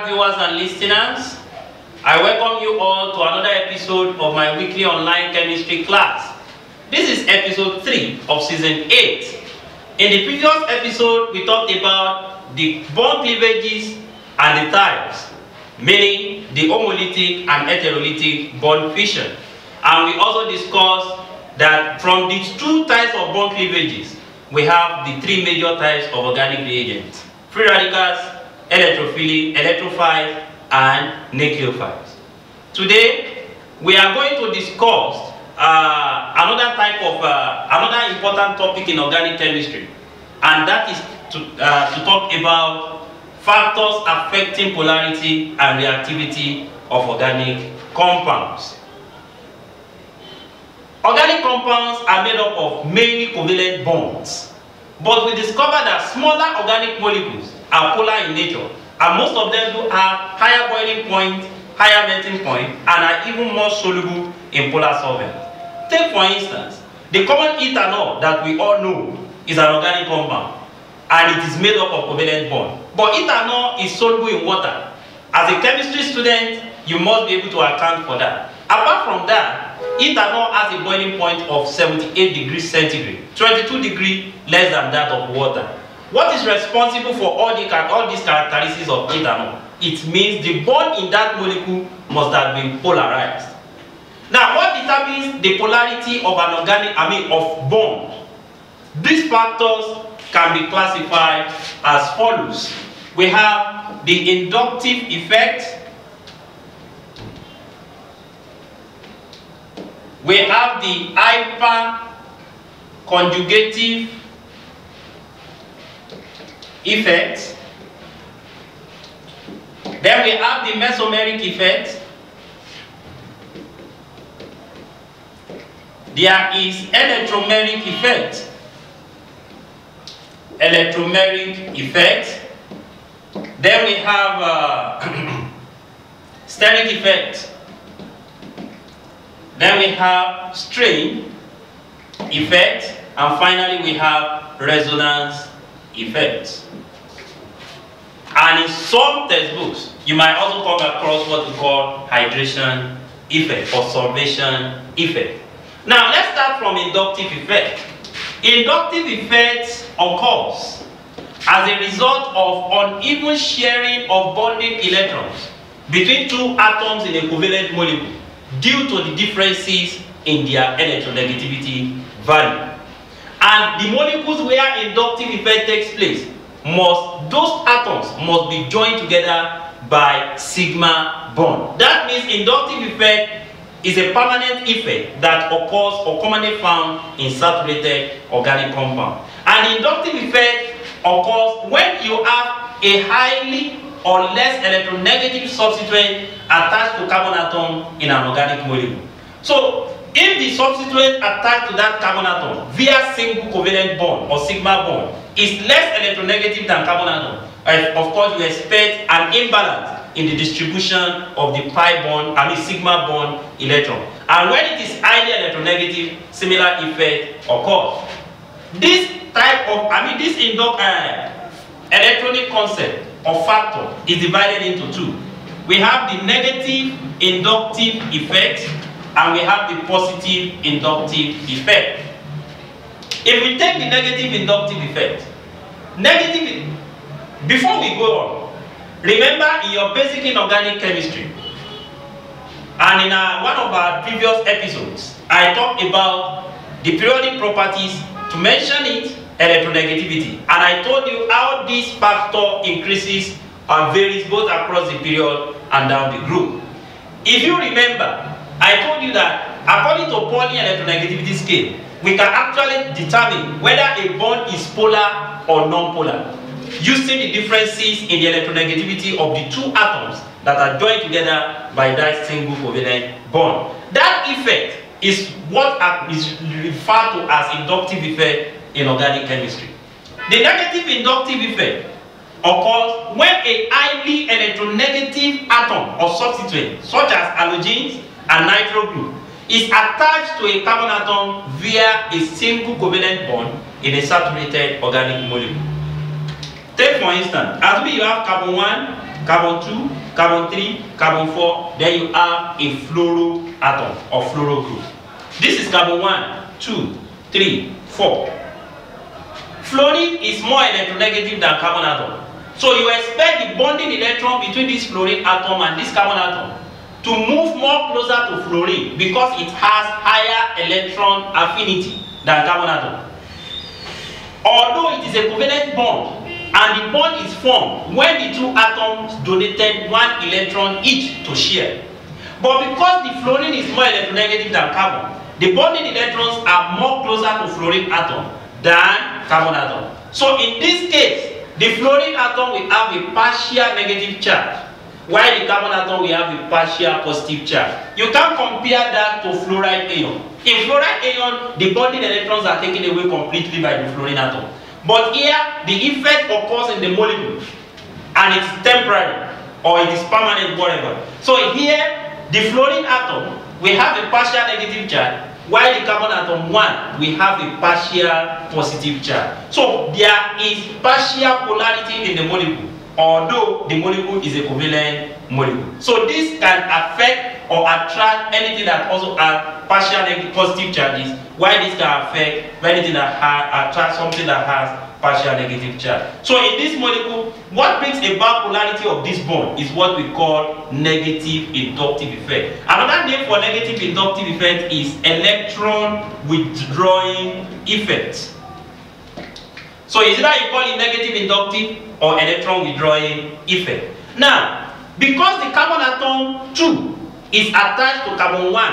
back, viewers and listeners. I welcome you all to another episode of my weekly online chemistry class. This is episode 3 of season 8. In the previous episode, we talked about the bond cleavages and the types, meaning the homolytic and heterolytic bond fission. And we also discussed that from these two types of bond cleavages, we have the three major types of organic reagents: free radicals, electrophilic, electrophiles, and nucleophiles. Today, we are going to discuss another important topic in organic chemistry, and that is to talk about factors affecting polarity and reactivity of organic compounds. Organic compounds are made up of mainly covalent bonds, but we discovered that smaller organic molecules are polar in nature, and most of them do have higher boiling point, higher melting point, and are even more soluble in polar solvents. Take for instance, the common ethanol that we all know is an organic compound, and it is made up of covalent bond. But ethanol is soluble in water. As a chemistry student, you must be able to account for that. Apart from that, ethanol has a boiling point of 78 degrees centigrade, 22 degrees less than that of water. What is responsible for all these characteristics of ethanol? It means the bond in that molecule must have been polarized. Now, what determines the polarity of of bond? These factors can be classified as follows. We have the inductive effect, we have the hyperconjugative effect, then we have the mesomeric effect, there is electromeric effect, then we have steric effect, then we have strain effect, and finally we have resonance effect. And in some textbooks, you might also come across what we call hydration effect or solvation effect. Now let's start from inductive effect. Inductive effect occurs as a result of uneven sharing of bonding electrons between two atoms in a covalent molecule due to the differences in their electronegativity value. And the molecules where inductive effect takes place, those atoms must be joined together by sigma bond. That means inductive effect is a permanent effect that occurs or commonly found in saturated organic compound. And inductive effect occurs when you have a highly or less electronegative substituent attached to carbon atom in an organic molecule. So, if the substituent attached to that carbon atom via single covalent bond or sigma bond is less electronegative than carbon atom, of course you expect an imbalance in the distribution of the sigma bond electron. And when it is highly electronegative, similar effect occurs. This type of, this electronic concept or factor is divided into two. We have the negative inductive effect and we have the positive inductive effect. If we take the negative inductive effect, before we go on, remember in your basic inorganic chemistry and in one of our previous episodes, I talked about the periodic properties, to mention it, electronegativity, and I told you how this factor increases and varies both across the period and down the group. If you remember, I told you that according to Pauli electronegativity scale, we can actually determine whether a bond is polar or non-polar using the differences in the electronegativity of the two atoms that are joined together by that single covalent bond. That effect is what is referred to as inductive effect in organic chemistry. The negative inductive effect occurs when a highly electronegative atom or substituent, such as halogens and nitro group, is attached to a carbon atom via a single covalent bond in a saturated organic molecule. Take for instance, as you have carbon 1 carbon 2, carbon 3, carbon 4, then you have a fluoroatom or fluoro group. This is carbon 1, 2, 3, 4. Fluorine is more electronegative than carbon atom. So you expect the bonding electron between this fluorine atom and this carbon atom to move more closer to fluorine because it has higher electron affinity than carbon atom. Although it is a covalent bond, and the bond is formed when the two atoms donated one electron each to share. But because the fluorine is more electronegative than carbon, the bonding electrons are more closer to fluorine atom than carbon atom. So in this case, the fluorine atom will have a partial negative charge, while the carbon atom will have a partial positive charge. You can compare that to fluoride ion. In fluoride ion, the bonding electrons are taken away completely by the fluorine atom. But here, the effect occurs in the molecule, and it's temporary, or it is permanent, whatever. So here, the fluorine atom will have a partial negative charge, while the carbon atom 1 will have a partial positive charge. So there is partial polarity in the molecule, although the molecule is a covalent molecule. So this can affect or attract anything that also has partial negative positive charges, while this can affect anything that attracts something that has partial negative charge. So in this molecule, what brings about polarity of this bond is what we call negative inductive effect. Another name for negative inductive effect is electron withdrawing effect. So is either you call it negative inductive or electron withdrawing effect. Now, because the carbon atom 2 is attached to carbon 1,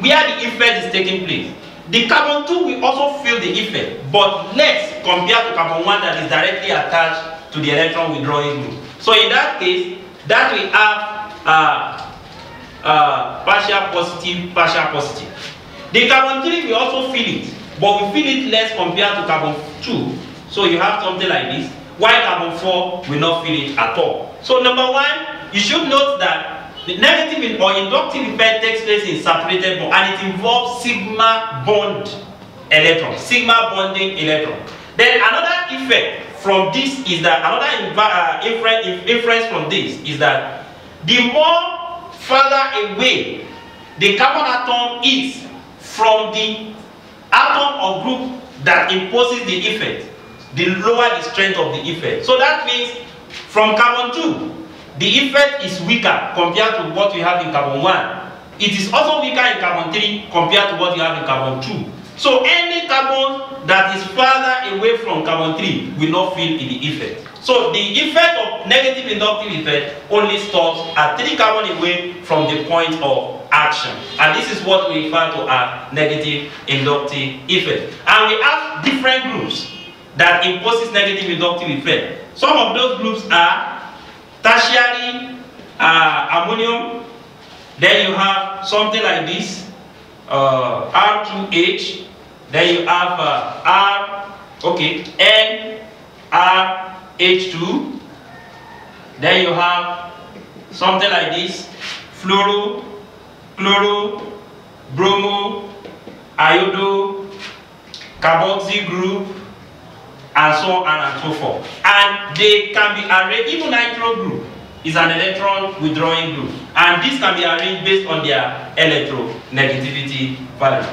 where the effect is taking place, the carbon 2 will also feel the effect, but less compared to carbon 1 that is directly attached to the electron withdrawing group. So in that case, that we have partial positive, partial positive. The carbon 3 will also feel it, but we feel it less compared to carbon 2. So you have something like this, while carbon 4 will not feel it at all. So number 1, you should note that the negative or inductive effect takes place in saturated bond, and it involves sigma bond electron, sigma bonding electron. Then another effect from this is that inference from this is that the more further away the carbon atom is from the atom or group that imposes the effect, the lower the strength of the effect. So that means from carbon 2, the effect is weaker compared to what you have in carbon 1. It is also weaker in carbon 3 compared to what you have in carbon 2. So any carbon that is further away from carbon 3 will not feel the effect. So the effect of negative inductive effect only stops at 3 carbon away from the point of action. And this is what we refer to as negative inductive effect. And we have different groups that imposes negative inductive effect. Some of those groups are tertiary ammonium. Then you have something like this, R2H. Then you have NRH2. Then you have something like this, fluoro, chloro, bromo, iodo, carboxy group, and so on and so forth. And they can be arranged, even nitro group is an electron withdrawing group, and this can be arranged based on their electronegativity value.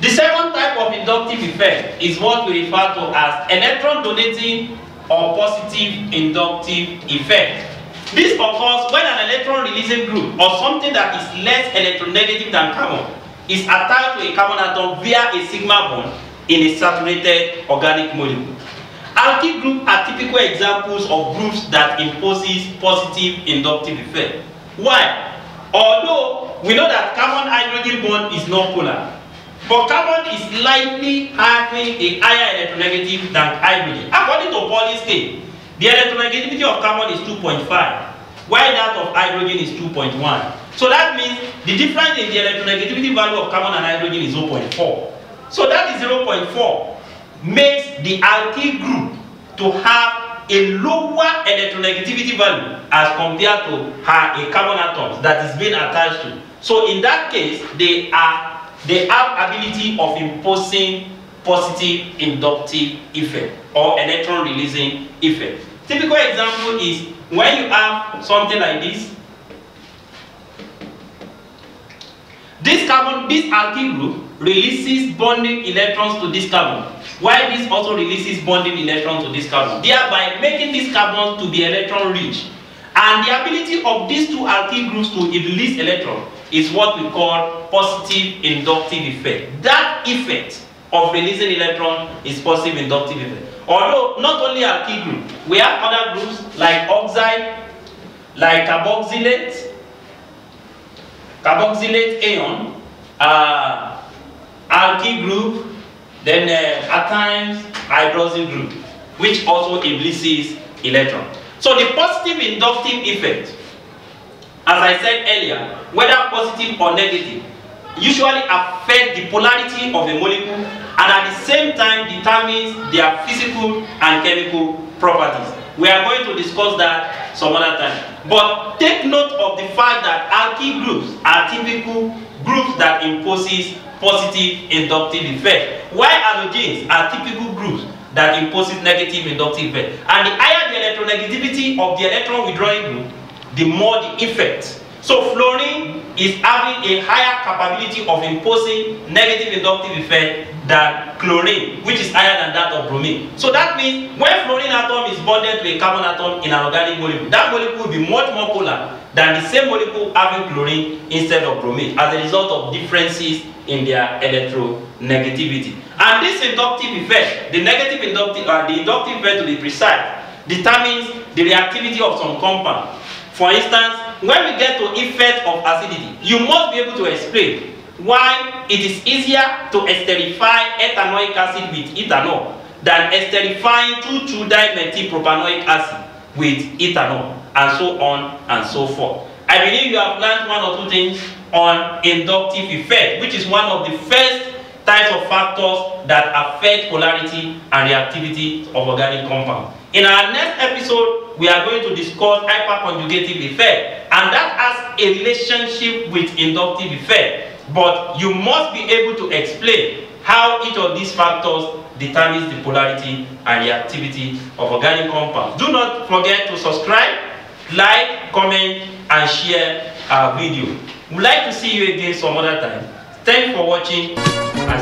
The second type of inductive effect is what we refer to as electron donating or positive inductive effect. This occurs when an electron releasing group or something that is less electronegative than carbon is attached to a carbon atom via a sigma bond in a saturated organic molecule. Alkyl groups are typical examples of groups that imposes positive inductive effect. Why? Although we know that carbon-hydrogen bond is not polar, but carbon is likely having a higher electronegativity than hydrogen. According to Pauli's scale, the electronegativity of carbon is 2.5, while that of hydrogen is 2.1. So that means the difference in the electronegativity value of carbon and hydrogen is 0.4. So that is 0.4 makes the alkyl group to have a lower electronegativity value as compared to a carbon atom that is being attached to. So in that case, they have ability of imposing positive inductive effect or electron releasing effect. Typical example is when you have something like this carbon, this alkyl group releases bonding electrons to this carbon, while this also releases bonding electrons to this carbon, thereby making this carbon to be electron rich. And the ability of these two alkyl groups to release electrons is what we call positive inductive effect. That effect of releasing electron is positive inductive effect. Although not only alkyl group, we have other groups like oxide, like carboxylate ion, alkyl group, then at times hydroxyl group, which also releases electron. So the positive inductive effect, as I said earlier, whether positive or negative, usually affect the polarity of a molecule and at the same time determines their physical and chemical properties. We are going to discuss that some other time. But take note of the fact that alkyl groups are typical groups that imposes positive inductive effect, while halogens are typical groups that imposes negative inductive effect. And the higher the electronegativity of the electron withdrawing group, the more the effect. So fluorine is having a higher capability of imposing negative inductive effect than chlorine, which is higher than that of bromine. So that means when fluorine atom is bonded to a carbon atom in an organic molecule, that molecule will be much more polar than the same molecule having chlorine instead of bromine, as a result of differences in their electronegativity. And this inductive effect, the negative inductive, the inductive effect to be precise, determines the reactivity of some compound. For instance, when we get to effect of acidity, you must be able to explain why it is easier to esterify ethanoic acid with ethanol than esterifying 2,2-dimethylpropanoic acid with ethanol, and so on and so forth. I believe you have learned one or two things on inductive effect, which is one of the first types of factors that affect polarity and reactivity of organic compounds. In our next episode, we are going to discuss hyperconjugative effect, and that has a relationship with inductive effect. But you must be able to explain how each of these factors determines the polarity and reactivity of organic compounds. Do not forget to subscribe, like, comment, and share our video. We'd like to see you again some other time. Thanks for watching, and